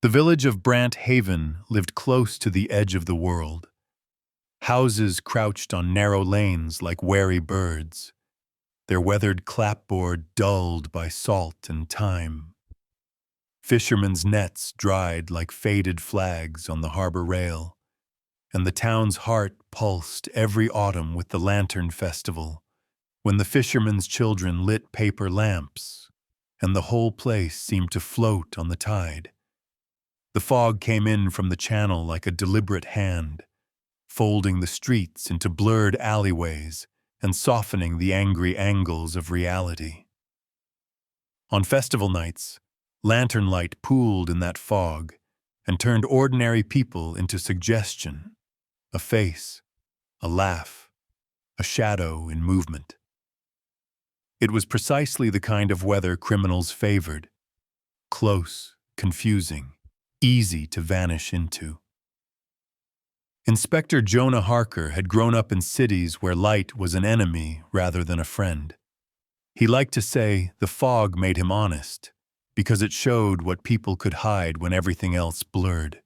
The village of Brant Haven lived close to the edge of the world. Houses crouched on narrow lanes like wary birds, their weathered clapboard dulled by salt and time. Fishermen's nets dried like faded flags on the harbor rail, and the town's heart pulsed every autumn with the Lantern Festival, when the fishermen's children lit paper lamps, and the whole place seemed to float on the tide. The fog came in from the channel like a deliberate hand, folding the streets into blurred alleyways and softening the angry angles of reality. On festival nights, lantern light pooled in that fog and turned ordinary people into suggestion, a face, a laugh, a shadow in movement. It was precisely the kind of weather criminals favored: close, confusing, easy to vanish into. Inspector Jonah Harker had grown up in cities where light was an enemy rather than a friend. He liked to say the fog made him honest, because it showed what people could hide when everything else blurred.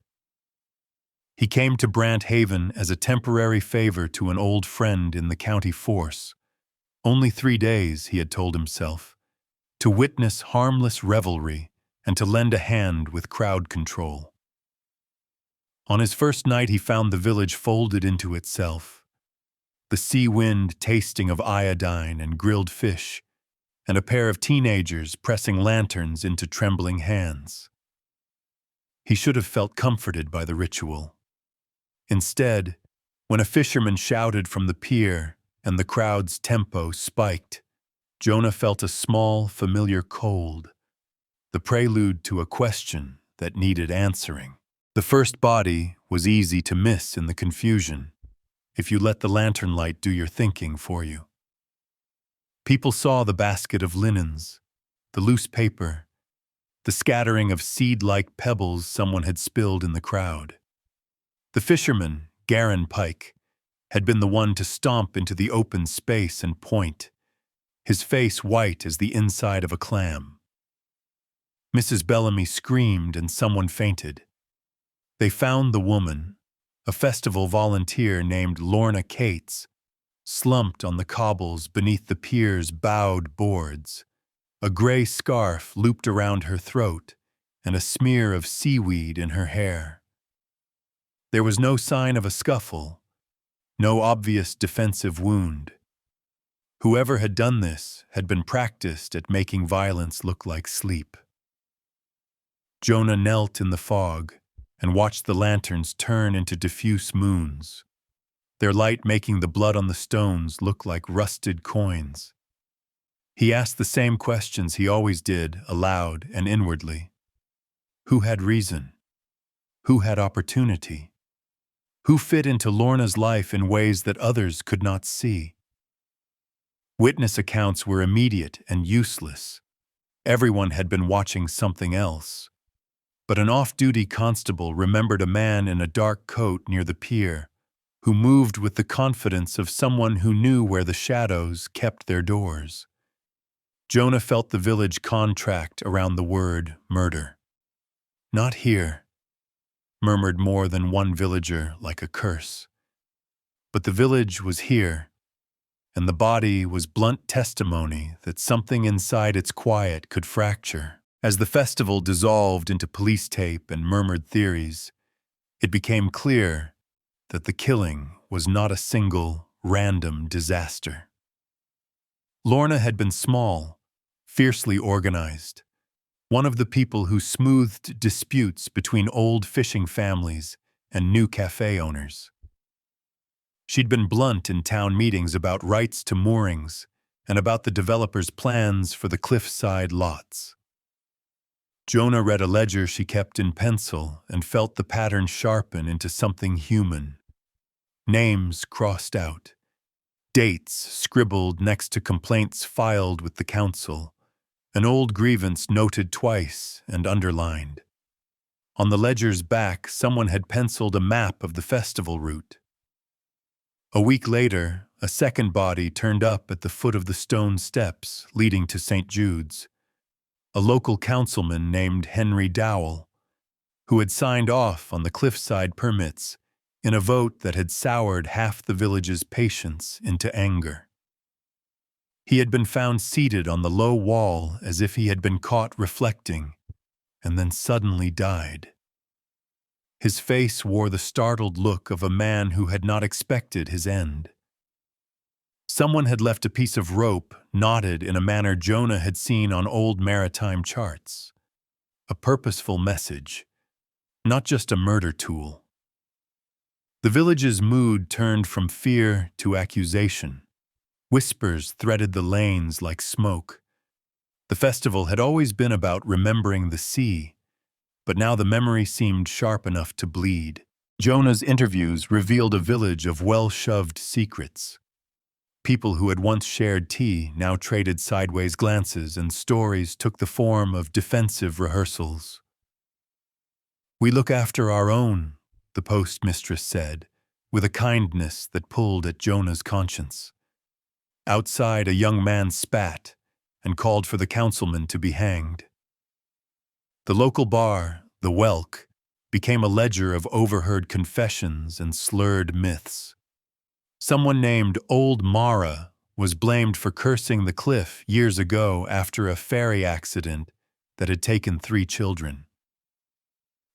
He came to Brant Haven as a temporary favor to an old friend in the county force. Only 3 days, he had told himself, to witness harmless revelry and to lend a hand with crowd control. On his first night, he found the village folded into itself, the sea wind tasting of iodine and grilled fish, and a pair of teenagers pressing lanterns into trembling hands. He should have felt comforted by the ritual. Instead, when a fisherman shouted from the pier and the crowd's tempo spiked, Jonah felt a small, familiar cold, the prelude to a question that needed answering. The first body was easy to miss in the confusion, if you let the lantern light do your thinking for you. People saw the basket of linens, the loose paper, the scattering of seed-like pebbles someone had spilled in the crowd. The fisherman, Garin Pike, had been the one to stomp into the open space and point, his face white as the inside of a clam. Mrs. Bellamy screamed and someone fainted. They found the woman, a festival volunteer named Lorna Cates, slumped on the cobbles beneath the pier's bowed boards, a gray scarf looped around her throat and a smear of seaweed in her hair. There was no sign of a scuffle, no obvious defensive wound. Whoever had done this had been practiced at making violence look like sleep. Jonah knelt in the fog and watched the lanterns turn into diffuse moons, their light making the blood on the stones look like rusted coins. He asked the same questions he always did, aloud and inwardly. Who had reason? Who had opportunity? Who fit into Lorna's life in ways that others could not see? Witness accounts were immediate and useless. Everyone had been watching something else. But an off-duty constable remembered a man in a dark coat near the pier who moved with the confidence of someone who knew where the shadows kept their doors. Jonah felt the village contract around the word murder. Not here, murmured more than one villager like a curse. But the village was here, and the body was blunt testimony that something inside its quiet could fracture. As the festival dissolved into police tape and murmured theories, it became clear that the killing was not a single, random disaster. Lorna had been small, fiercely organized, one of the people who smoothed disputes between old fishing families and new cafe owners. She'd been blunt in town meetings about rights to moorings and about the developers' plans for the cliffside lots. Jonah read a ledger she kept in pencil and felt the pattern sharpen into something human. Names crossed out, dates scribbled next to complaints filed with the council, an old grievance noted twice and underlined. On the ledger's back, someone had penciled a map of the festival route. A week later, a second body turned up at the foot of the stone steps leading to St. Jude's. A local councilman named Henry Dowell, who had signed off on the cliffside permits in a vote that had soured half the village's patience into anger. He had been found seated on the low wall as if he had been caught reflecting, and then suddenly died. His face wore the startled look of a man who had not expected his end. Someone had left a piece of rope knotted in a manner Jonah had seen on old maritime charts. A purposeful message, not just a murder tool. The village's mood turned from fear to accusation. Whispers threaded the lanes like smoke. The festival had always been about remembering the sea, but now the memory seemed sharp enough to bleed. Jonah's interviews revealed a village of well-shoved secrets. People who had once shared tea now traded sideways glances, and stories took the form of defensive rehearsals. "We look after our own," the postmistress said, with a kindness that pulled at Jonah's conscience. Outside, a young man spat and called for the councilman to be hanged. The local bar, the Welk, became a ledger of overheard confessions and slurred myths. Someone named Old Mara was blamed for cursing the cliff years ago after a ferry accident that had taken 3 children.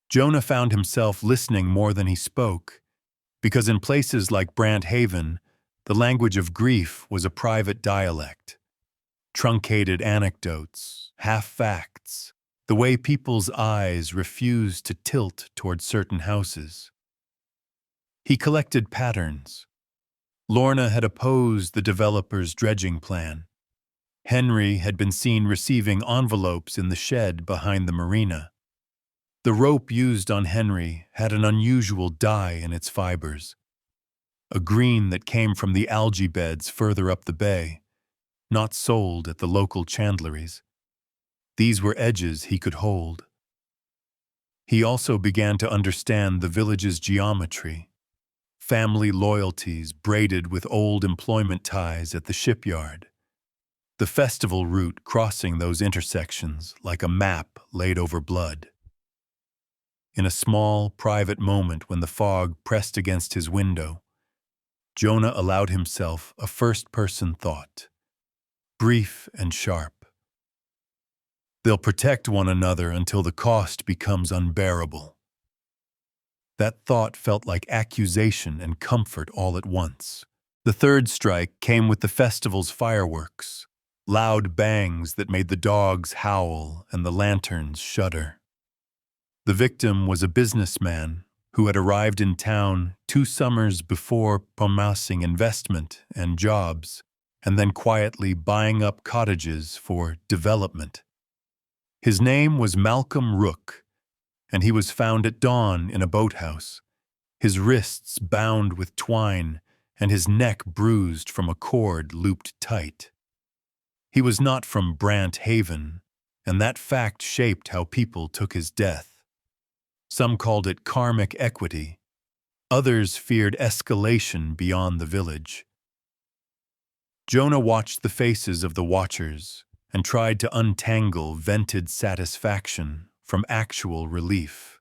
Jonah found himself listening more than he spoke, because in places like Brant Haven, the language of grief was a private dialect. Truncated anecdotes, half-facts, the way people's eyes refused to tilt toward certain houses. He collected patterns. Lorna had opposed the developer's dredging plan. Henry had been seen receiving envelopes in the shed behind the marina. The rope used on Henry had an unusual dye in its fibers, a green that came from the algae beds further up the bay, not sold at the local chandleries. These were edges he could hold. He also began to understand the village's geometry. Family loyalties braided with old employment ties at the shipyard. The festival route crossing those intersections like a map laid over blood. In a small, private moment when the fog pressed against his window, Jonah allowed himself a first-person thought, brief and sharp. They'll protect one another until the cost becomes unbearable. That thought felt like accusation and comfort all at once. The third strike came with the festival's fireworks, loud bangs that made the dogs howl and the lanterns shudder. The victim was a businessman who had arrived in town 2 summers before promising investment and jobs, and then quietly buying up cottages for development. His name was Malcolm Rook, and he was found at dawn in a boathouse, his wrists bound with twine and his neck bruised from a cord looped tight. He was not from Brant Haven, and that fact shaped how people took his death. Some called it karmic equity. Others feared escalation beyond the village. Jonah watched the faces of the watchers and tried to untangle vented satisfaction from actual relief.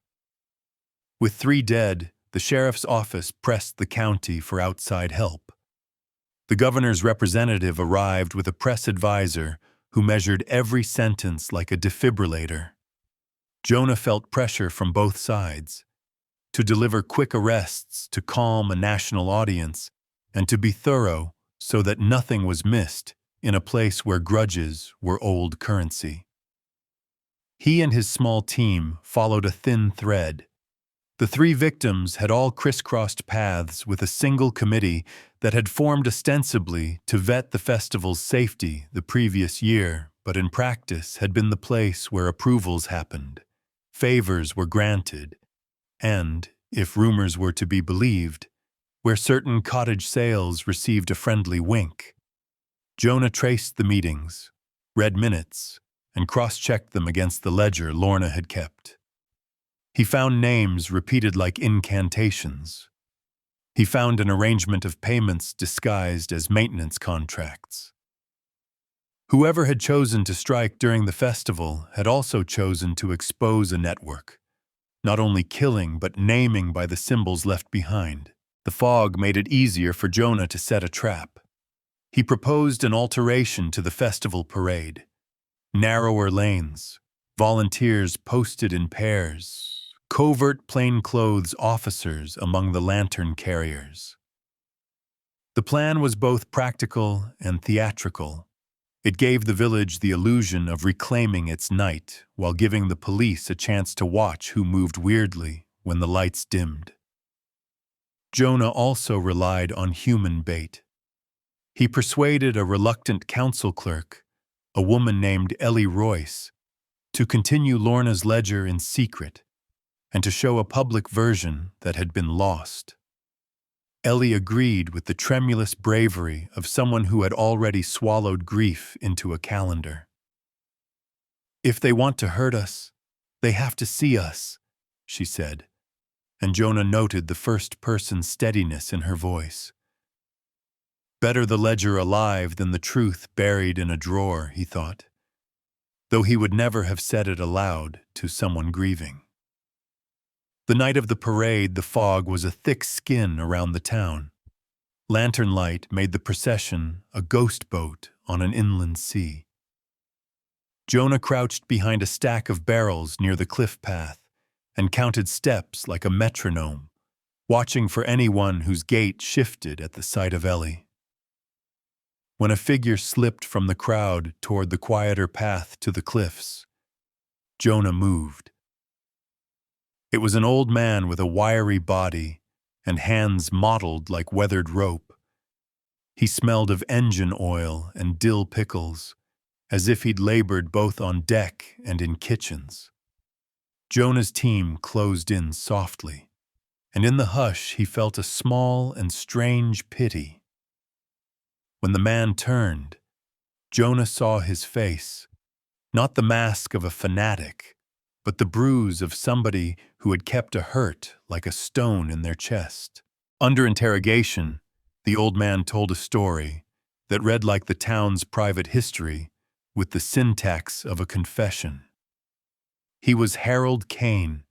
With 3 dead, the sheriff's office pressed the county for outside help. The governor's representative arrived with a press advisor who measured every sentence like a defibrillator. Jonah felt pressure from both sides, to deliver quick arrests to calm a national audience, and to be thorough so that nothing was missed in a place where grudges were old currency. He and his small team followed a thin thread. The 3 victims had all crisscrossed paths with a single committee that had formed ostensibly to vet the festival's safety the previous year, but in practice had been the place where approvals happened, favors were granted, and, if rumors were to be believed, where certain cottage sales received a friendly wink. Jonah traced the meetings, read minutes, and cross-checked them against the ledger Lorna had kept. He found names repeated like incantations. He found an arrangement of payments disguised as maintenance contracts. Whoever had chosen to strike during the festival had also chosen to expose a network, not only killing but naming by the symbols left behind. The fog made it easier for Jonah to set a trap. He proposed an alteration to the festival parade. Narrower lanes, volunteers posted in pairs, covert plainclothes officers among the lantern carriers. The plan was both practical and theatrical. It gave the village the illusion of reclaiming its night while giving the police a chance to watch who moved weirdly when the lights dimmed. Jonah also relied on human bait. He persuaded a reluctant council clerk, a woman named Ellie Royce, to continue Lorna's ledger in secret and to show a public version that had been lost. Ellie agreed with the tremulous bravery of someone who had already swallowed grief into a calendar. "If they want to hurt us, they have to see us," she said, and Jonah noted the first-person steadiness in her voice. Better the ledger alive than the truth buried in a drawer, he thought, though he would never have said it aloud to someone grieving. The night of the parade, the fog was a thick skin around the town. Lantern light made the procession a ghost boat on an inland sea. Jonah crouched behind a stack of barrels near the cliff path and counted steps like a metronome, watching for anyone whose gait shifted at the sight of Ellie. When a figure slipped from the crowd toward the quieter path to the cliffs, Jonah moved. It was an old man with a wiry body and hands mottled like weathered rope. He smelled of engine oil and dill pickles, as if he'd labored both on deck and in kitchens. Jonah's team closed in softly, and in the hush he felt a small and strange pity. When the man turned, Jonah saw his face, not the mask of a fanatic, but the bruise of somebody who had kept a hurt like a stone in their chest. Under interrogation, the old man told a story that read like the town's private history with the syntax of a confession. He was Harold Kane,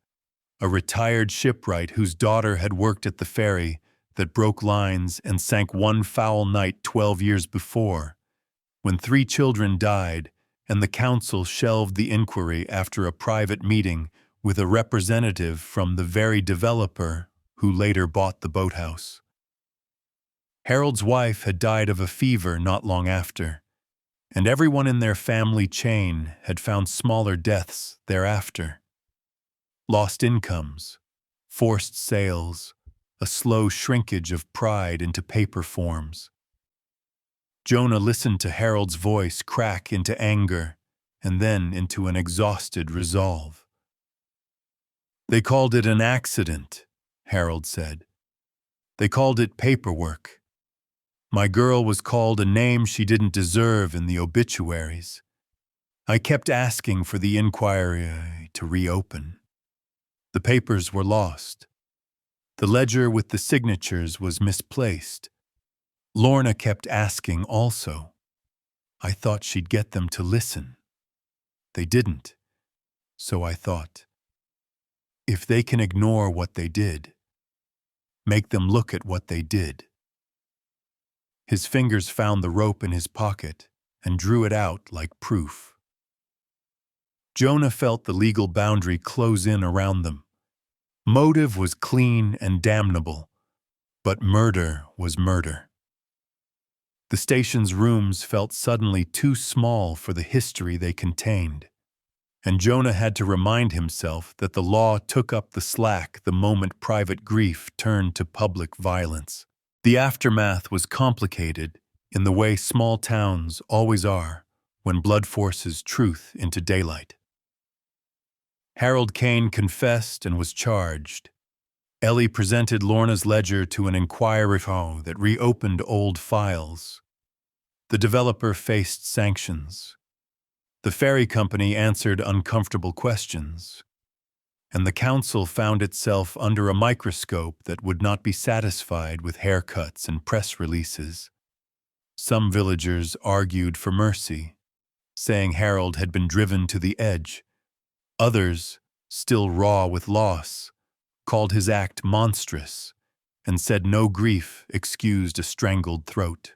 a retired shipwright whose daughter had worked at the ferry that broke lines and sank one foul night 12 years before, when 3 children died and the council shelved the inquiry after a private meeting with a representative from the very developer who later bought the boathouse. Harold's wife had died of a fever not long after, and everyone in their family chain had found smaller deaths thereafter. Lost incomes, forced sales, a slow shrinkage of pride into paper forms. Jonah listened to Harold's voice crack into anger and then into an exhausted resolve. "They called it an accident," Harold said. "They called it paperwork. My girl was called a name she didn't deserve in the obituaries. I kept asking for the inquiry to reopen. The papers were lost. The ledger with the signatures was misplaced. Lorna kept asking also. I thought she'd get them to listen. They didn't. So I thought, if they can ignore what they did, make them look at what they did." His fingers found the rope in his pocket and drew it out like proof. Jonah felt the legal boundary close in around them. Motive was clean and damnable, but murder was murder. The station's rooms felt suddenly too small for the history they contained, and Jonah had to remind himself that the law took up the slack the moment private grief turned to public violence. The aftermath was complicated in the way small towns always are when blood forces truth into daylight. Harold Kane confessed and was charged. Ellie presented Lorna's ledger to an inquiry that reopened old files. The developer faced sanctions. The ferry company answered uncomfortable questions. And the council found itself under a microscope that would not be satisfied with haircuts and press releases. Some villagers argued for mercy, saying Harold had been driven to the edge. Others still raw with loss, called his act monstrous, and said no grief excused a strangled throat.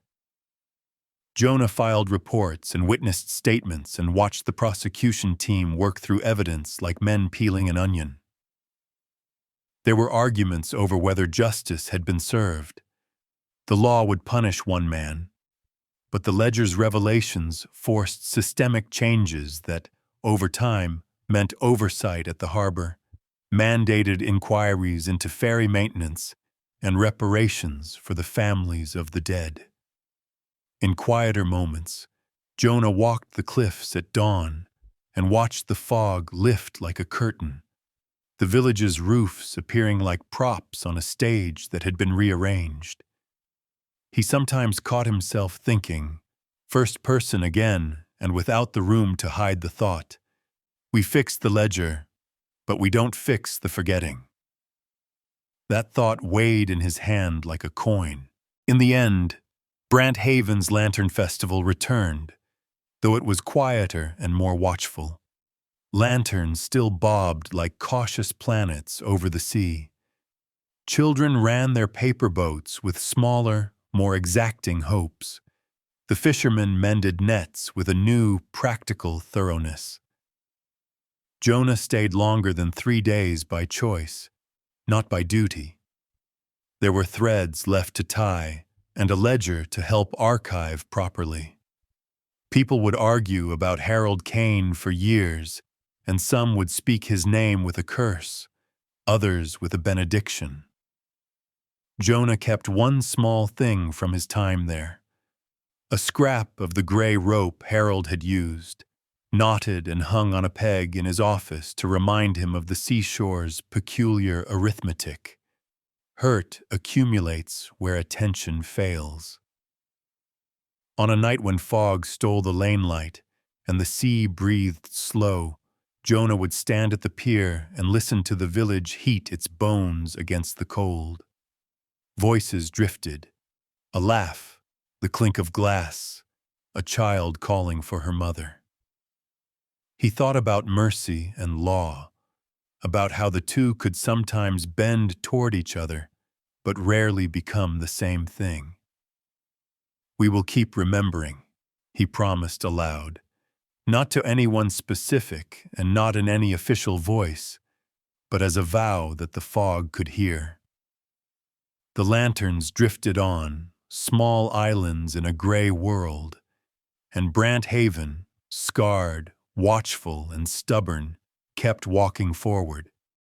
Jonah filed reports and witnessed statements and watched the prosecution team work through evidence like men peeling an onion. There were arguments over whether justice had been served. The law would punish one man, but the ledger's revelations forced systemic changes that, over time, meant oversight at the harbor, mandated inquiries into ferry maintenance, and reparations for the families of the dead. In quieter moments, Jonah walked the cliffs at dawn and watched the fog lift like a curtain, the village's roofs appearing like props on a stage that had been rearranged. He sometimes caught himself thinking, first person again and without the room to hide the thought, we fix the ledger, but we don't fix the forgetting. That thought weighed in his hand like a coin. In the end, Brant Haven's Lantern Festival returned, though it was quieter and more watchful. Lanterns still bobbed like cautious planets over the sea. Children ran their paper boats with smaller, more exacting hopes. The fishermen mended nets with a new, practical thoroughness. Jonah stayed longer than 3 days by choice, not by duty. There were threads left to tie and a ledger to help archive properly. People would argue about Harold Kane for years, and some would speak his name with a curse, others with a benediction. Jonah kept one small thing from his time there, a scrap of the gray rope Harold had used, knotted and hung on a peg in his office to remind him of the seashore's peculiar arithmetic. Hurt accumulates where attention fails. On a night when fog stole the lane light and the sea breathed slow, Jonah would stand at the pier and listen to the village heat its bones against the cold. Voices drifted, a laugh, the clink of glass, a child calling for her mother. He thought about mercy and law, about how the two could sometimes bend toward each other, but rarely become the same thing. We will keep remembering, he promised aloud, not to anyone specific and not in any official voice, but as a vow that the fog could hear. The lanterns drifted on, small islands in a gray world, and Brant Haven, scarred, watchful, and stubborn, kept walking forward.